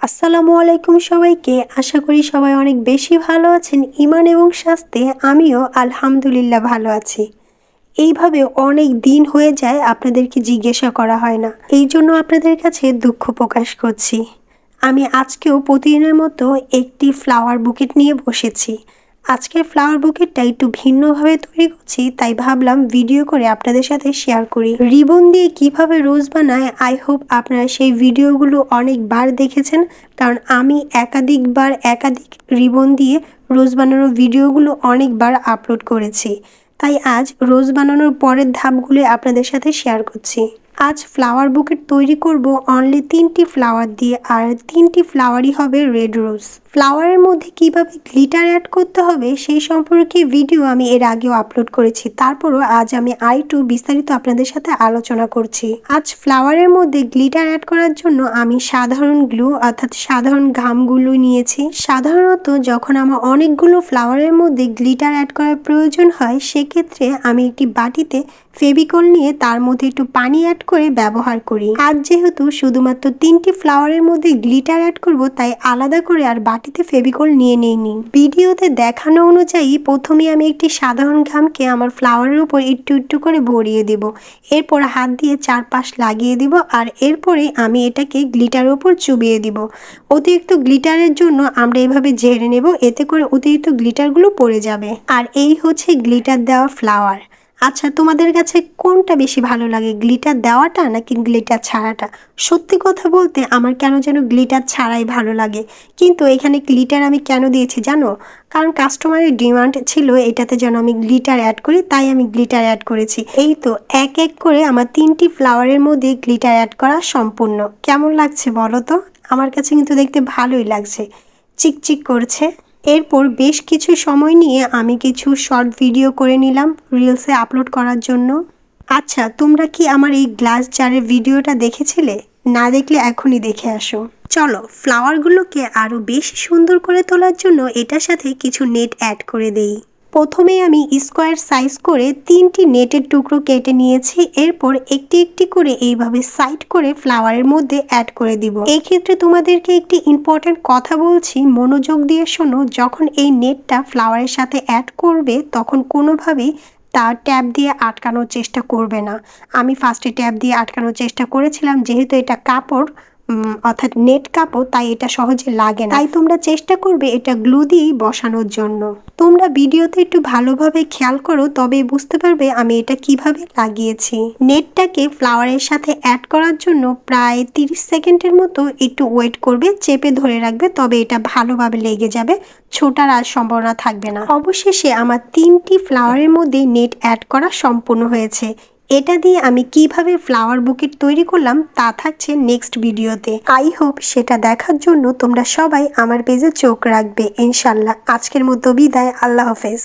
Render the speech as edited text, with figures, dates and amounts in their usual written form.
আসসালামু আলাইকুম সবাইকে। আশা করি সবাই অনেক বেশি ভালো আছেন। ঈমান এবং স্বাস্থ্যে আমিও আলহামদুলিল্লাহ ভালো আছি। এইভাবে অনেক দিন হয়ে যায় আপনাদেরকে জিজ্ঞাসা করা হয় না, এই জন্য আপনাদের কাছে দুঃখ প্রকাশ করছি। আমি আজকেও প্রতিদিনের মতো একটি ফ্লাওয়ার বুকেট নিয়ে বসেছি। আজকের ফ্লাওয়ার বুকেটটা একটু ভিন্নভাবে তৈরি করছি, তাই ভাবলাম ভিডিও করে আপনাদের সাথে শেয়ার করি। রিবন দিয়ে কিভাবে রোজ বানায়, আই হোপ আপনারা সেই ভিডিওগুলো অনেকবার দেখেছেন, কারণ আমি একাধিক রিবন দিয়ে রোজ বানানোর ভিডিওগুলো অনেকবার আপলোড করেছি। তাই আজ রোজ বানানোর পরের ধাপগুলো আপনাদের সাথে শেয়ার করছি। আজ ফ্লাওয়ার বুকেট তৈরি করব অনলি 3টি ফ্লাওয়ার দিয়ে, আর 3টি ফ্লাওয়ারই হবে রেড রোজ। ফ্লাওয়ারের মধ্যে কিভাবে গ্লিটার অ্যাড করতে হবে সেই সম্পর্কে ভিডিও আমি এর আগেও আপলোড করেছি, তারপরও আজ আমি আরেকটু বিস্তারিত আপনাদের সাথে আলোচনা করছি। আজ ফ্লাওয়ারের মধ্যে গ্লিটার অ্যাড করার জন্য আমি সাধারণ গ্লু অর্থাৎ সাধারণ গামগুলো নিয়েছি। সাধারণত যখন আমার অনেকগুলো ফ্লাওয়ারের মধ্যে গ্লিটার অ্যাড করার প্রয়োজন হয়, সেক্ষেত্রে আমি একটি বাটিতে ফেভিকল নিয়ে তার মধ্যে একটু পানি অ্যাড করে ব্যবহার করি। আজ যেহেতু শুধুমাত্র 3টি ফ্লাওয়ারের মধ্যে গ্লিটার অ্যাড করব, তাই আলাদা করে আর বাটিতে ফেভিকল নিয়ে নেইনি। ভিডিওতে দেখানো অনুযায়ী প্রথমে আমি একটি সাধারণ ঘামকে আমার ফ্লাওয়ারের উপর একটু একটু করে ভরিয়ে দেব, এরপর হাত দিয়ে চারপাশ লাগিয়ে দিব, আর এরপরে আমি এটাকে গ্লিটারের উপর চুবিয়ে দিব। অতিরিক্ত গ্লিটারের জন্য আমরা এভাবে ঝেড়ে নেব, এতে করে অতিরিক্ত গ্লিটারগুলো পড়ে যাবে। আর এই হচ্ছে গ্লিটার দেওয়া ফ্লাওয়ার। আচ্ছা, তোমাদের কাছে কোনটা বেশি ভালো লাগে, গ্লিটার দেওয়াটা নাকি গ্লিটার ছাড়াটা? সত্যি কথা বলতে আমার কেন যেন গ্লিটার ছাড়াই ভালো লাগে, কিন্তু এখানে গ্লিটার আমি কেন দিয়েছি জানো? কারণ কাস্টমারের ডিমান্ড ছিল এটাতে যেন আমি গ্লিটার অ্যাড করি, তাই আমি গ্লিটার অ্যাড করেছি। এই তো এক এক করে আমার 3টি ফ্লাওয়ারের মধ্যে গ্লিটার অ্যাড করা সম্পূর্ণ। কেমন লাগছে বলো তো? আমার কাছে কিন্তু দেখতে ভালোই লাগছে, চিকচিক করছে। এরপর বেশ কিছু সময় নিয়ে আমি কিছু শর্ট ভিডিও করে নিলাম রিলসে আপলোড করার জন্য। আচ্ছা, তোমরা কি আমার এই গ্লাস জারের ভিডিওটা দেখেছিলে? না দেখলে এখনই দেখে আসো। চলো, ফ্লাওয়ারগুলোকে আরও বেশি সুন্দর করে তোলার জন্য এটার সাথে কিছু নেট অ্যাড করে দেই। প্রথমে আমি স্কোয়ার সাইজ করে 3টি নেটের টুকরো কেটে নিয়েছি, এরপর একটি একটি করে এইভাবে সাইড করে ফ্লাওয়ারের মধ্যে অ্যাড করে দিব। এই ক্ষেত্রে তোমাদেরকে একটি ইম্পর্টেন্ট কথা বলছি, মনোযোগ দিয়ে শোনো। যখন এই নেটটা ফ্লাওয়ারের সাথে অ্যাড করবে, তখন কোনোভাবেই তার ট্যাপ দিয়ে আটকানোর চেষ্টা করবে না। আমি ফার্স্টে ট্যাপ দিয়ে আটকানোর চেষ্টা করেছিলাম, যেহেতু এটা কাপড় অর্থাৎ নেট কাপড়, তাই এটা সহজে লাগে না। তাই তোমরা চেষ্টা করবে এটা গ্লু দিয়েই বসানোর জন্য। তোমরা ভিডিওতে একটু ভালোভাবে খেয়াল করো, তবে বুঝতে পারবে আমি এটা কিভাবে লাগিয়েছি। নেটটাকে ফ্লাওয়ারের সাথে অ্যাড করার জন্য প্রায় 30 সেকেন্ডের মতো একটু ওয়েট করবে, চেপে ধরে রাখবে, তবে এটা ভালোভাবে লেগে যাবে, ছোটার আর সম্ভাবনা থাকবে না। অবশেষে আমার 3টি ফ্লাওয়ারের মধ্যে নেট অ্যাড করা সম্পূর্ণ হয়েছে। এটা দিয়ে আমি কিভাবে ফ্লাওয়ার বুকেট তৈরি করলাম তা থাকছে নেক্সট ভিডিওতে। আই হোপ সেটা দেখার জন্য তোমরা সবাই আমার পেজে চোখ রাখবে ইনশাল্লাহ। আজকের মতো বিদায়, আল্লাহ হাফেজ।